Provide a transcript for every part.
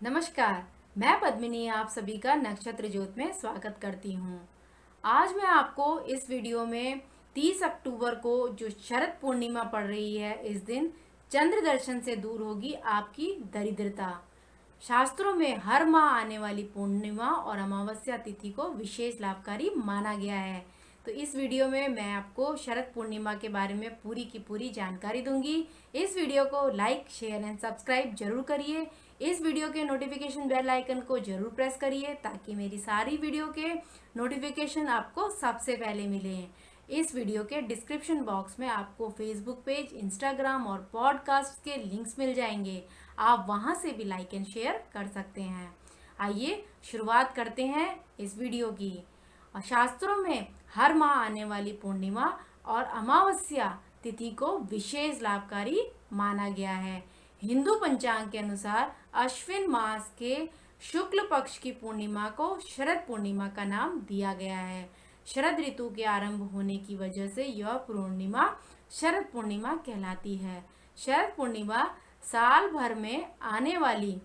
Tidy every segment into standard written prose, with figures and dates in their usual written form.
नमस्कार। मैं पद्मिनी आप सभी का नक्षत्र ज्योत में स्वागत करती हूँ। आज मैं आपको इस वीडियो में 30 अक्टूबर को जो शरद पूर्णिमा पड़ रही है, इस दिन चंद्र दर्शन से दूर होगी आपकी दरिद्रता। शास्त्रों में हर माह आने वाली पूर्णिमा और अमावस्या तिथि को विशेष लाभकारी माना गया है। तो इस वीडियो में मैं आपको शरद पूर्णिमा के बारे में पूरी की पूरी जानकारी दूंगी। इस वीडियो को लाइक, शेयर एंड सब्सक्राइब जरूर करिए। इस वीडियो के नोटिफिकेशन बेल आइकन को जरूर प्रेस करिए ताकि मेरी सारी वीडियो के नोटिफिकेशन आपको सबसे पहले मिले। इस वीडियो के डिस्क्रिप्शन बॉक्स में आपको फेसबुक पेज, इंस्टाग्राम और पॉडकास्ट के लिंक्स मिल जाएंगे। आप वहां से भी लाइक एंड शेयर कर सकते हैं। आइए शुरुआत करते हैं इस वीडियो की। शास्त्रों में हर माह आने वाली पूर्णिमा और अमावस्या तिथि को विशेष लाभकारी माना गया है। हिंदू पंचांग के अनुसार अश्विन मास के शुक्ल पक्ष की पूर्णिमा को शरद पूर्णिमा का नाम दिया गया है। शरद ऋतु के आरंभ होने की वजह से यह पूर्णिमा शरद पूर्णिमा कहलाती है। शरद पूर्णिमा साल भर में आने वाली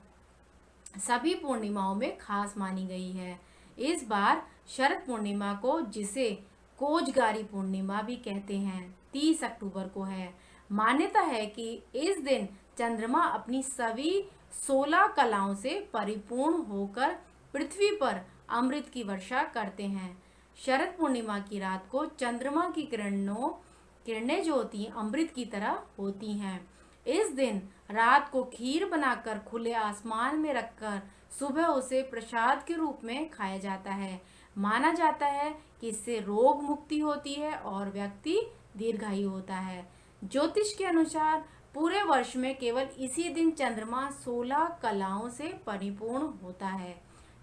सभी पूर्णिमाओं में खास मानी गई है। इस बार शरद पूर्णिमा को, जिसे कोजगारी पूर्णिमा भी कहते हैं, 30 अक्टूबर को है। मान्यता है कि इस दिन चंद्रमा अपनी सभी 16 कलाओं से परिपूर्ण होकर पृथ्वी पर अमृत की वर्षा करते हैं। शरद पूर्णिमा की रात को चंद्रमा की किरणें जो होती हैं अमृत की तरह होती हैं। इस दिन रात को खीर बनाकर खुले आसमान में रखकर सुबह उसे प्रसाद के रूप में खाया जाता है। माना जाता है कि इससे रोग मुक्ति होती है और व्यक्ति दीर्घायु होता है। ज्योतिष के अनुसार पूरे वर्ष में केवल इसी दिन चंद्रमा 16 कलाओं से परिपूर्ण होता है।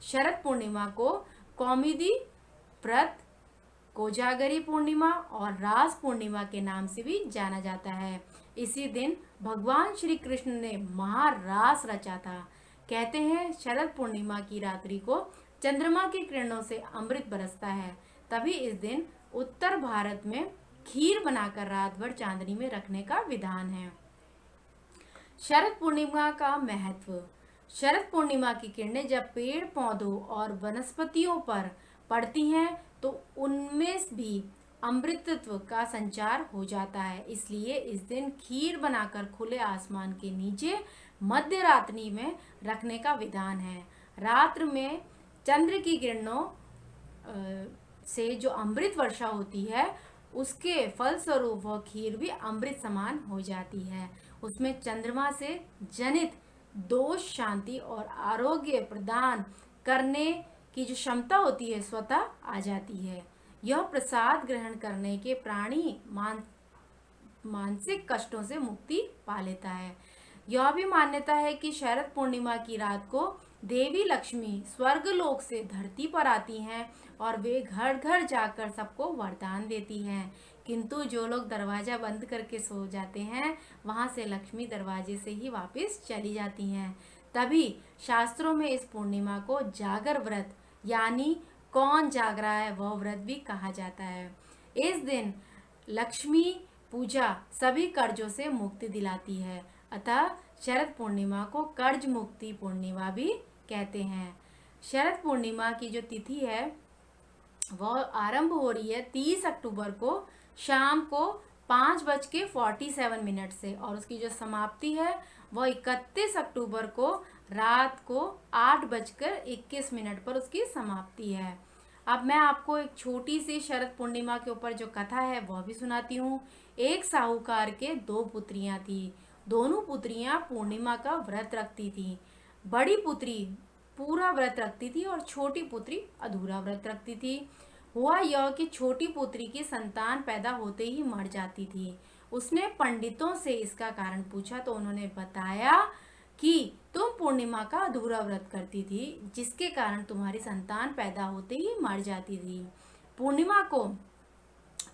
शरद पूर्णिमा को कौमुदी व्रत, कोजागरी पूर्णिमा और रास पूर्णिमा के नाम से भी जाना जाता है। इसी दिन भगवान श्री कृष्ण ने महारास रचा था। कहते हैं शरद पूर्णिमा की रात्रि को चंद्रमा की किरणों से अमृत बरसता है। तभी इस दिन उत्तर भारत में खीर बनाकर रात भर चांदनी में रखने का विधान है। शरद पूर्णिमा का महत्व। शरद पूर्णिमा की किरणें जब पेड़ पौधों और वनस्पतियों पर पड़ती हैं तो उनमें भी अमृतत्व का संचार हो जाता है। इसलिए इस दिन खीर बनाकर खुले आसमान के नीचे मध्य रात्रि में रखने का विधान है। रात्र में चंद्र की किरणों से जो अमृत वर्षा होती है, उसके फलस्वरूप वह खीर भी अमृत समान हो जाती है। उसमें चंद्रमा से जनित दोष शांति और आरोग्य प्रदान करने की जो क्षमता होती है स्वतः आ जाती है। यह प्रसाद ग्रहण करने के प्राणी मानसिक कष्टों से मुक्ति पा लेता है। यह भी मान्यता है कि शरद पूर्णिमा की रात को देवी लक्ष्मी स्वर्गलोक से धरती पर आती हैं और वे घर घर जाकर सबको वरदान देती हैं। किंतु जो लोग दरवाजा बंद करके सो जाते हैं, वहां से लक्ष्मी दरवाजे से ही वापस चली जाती हैं। तभी शास्त्रों में इस पूर्णिमा को जागर व्रत, यानी कौन जाग रहा है वह व्रत भी कहा जाता है। इस दिन लक्ष्मी पूजा सभी कर्जों से मुक्ति दिलाती है। अतः शरद पूर्णिमा को कर्ज मुक्ति पूर्णिमा भी कहते हैं। शरद पूर्णिमा की जो तिथि है वह आरंभ हो रही है 30 अक्टूबर को शाम को 5:47 से, और उसकी जो समाप्ति है वह 31 अक्टूबर को रात को 8:21 पर उसकी समाप्ति है। अब मैं आपको एक छोटी सी शरद पूर्णिमा के ऊपर जो कथा है वह भी सुनाती हूँ। एक साहूकार के 2 पुत्रियां थी। दोनों पुत्रियां पूर्णिमा का व्रत रखती थी। बड़ी पुत्री पूरा व्रत रखती थी और छोटी पुत्री अधूरा व्रत रखती थी। हुआ यह कि छोटी पुत्री की संतान पैदा होते ही मर जाती थी। उसने पंडितों से इसका कारण पूछा तो उन्होंने बताया कि तुम पूर्णिमा का अधूरा व्रत करती थी, जिसके कारण तुम्हारी संतान पैदा होते ही मर जाती थी। पूर्णिमा को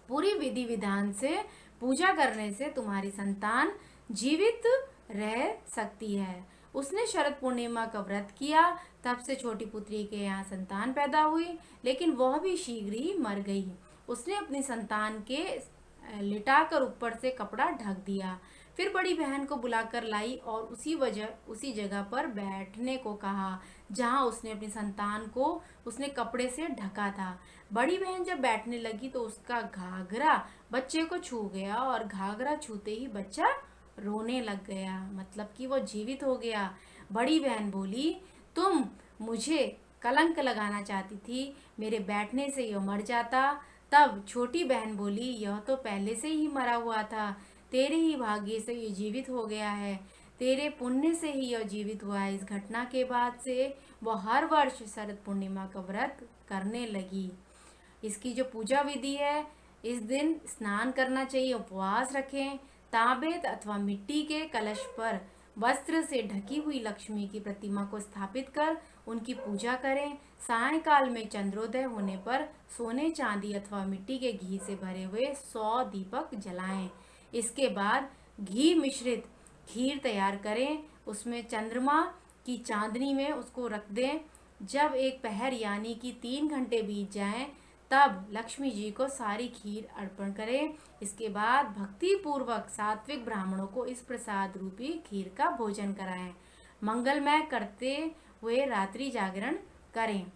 पूरी विधि विधान से पूजा करने से तुम्हारी संतान जीवित रह सकती है। उसने शरद पूर्णिमा का व्रत किया। तब से छोटी पुत्री के यहाँ संतान पैदा हुई, लेकिन वह भी शीघ्र ही मर गई। उसने अपनी संतान के लिटाकर ऊपर से कपड़ा ढक दिया। फिर बड़ी बहन को बुलाकर लाई और उसी जगह पर बैठने को कहा जहां उसने अपनी संतान को उसने कपड़े से ढका था। बड़ी बहन जब बैठने लगी तो उसका घाघरा बच्चे को छू गया और घाघरा छूते ही बच्चा रोने लग गया, मतलब कि वो जीवित हो गया। बड़ी बहन बोली, तुम मुझे कलंक लगाना चाहती थी, मेरे बैठने से यह मर जाता। तब छोटी बहन बोली, यह तो पहले से ही मरा हुआ था, तेरे ही भाग्य से ये जीवित हो गया है, तेरे पुण्य से ही यह जीवित हुआ है। इस घटना के बाद से वह हर वर्ष शरद पूर्णिमा का व्रत करने लगी। इसकी जो पूजा विधि है, इस दिन स्नान करना चाहिए, उपवास रखें, तांबे अथवा मिट्टी के कलश पर वस्त्र से ढकी हुई लक्ष्मी की प्रतिमा को स्थापित कर उनकी पूजा करें। सायंकाल में चंद्रोदय होने पर सोने चांदी अथवा मिट्टी के घी से भरे हुए 100 दीपक जलाएं। इसके बाद घी मिश्रित खीर तैयार करें, उसमें चंद्रमा की चांदनी में उसको रख दें। जब एक पहर यानी कि 3 घंटे बीत जाएं, तब लक्ष्मी जी को सारी खीर अर्पण करें। इसके बाद भक्ति पूर्वक सात्विक ब्राह्मणों को इस प्रसाद रूपी खीर का भोजन कराएं। मंगलमय करते हुए रात्रि जागरण करें।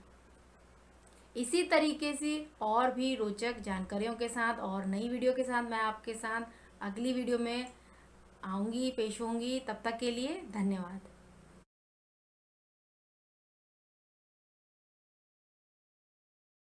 इसी तरीके से और भी रोचक जानकारियों के साथ और नई वीडियो के साथ मैं आपके साथ अगली वीडियो में आऊँगी, पेश होंगी। तब तक के लिए धन्यवाद।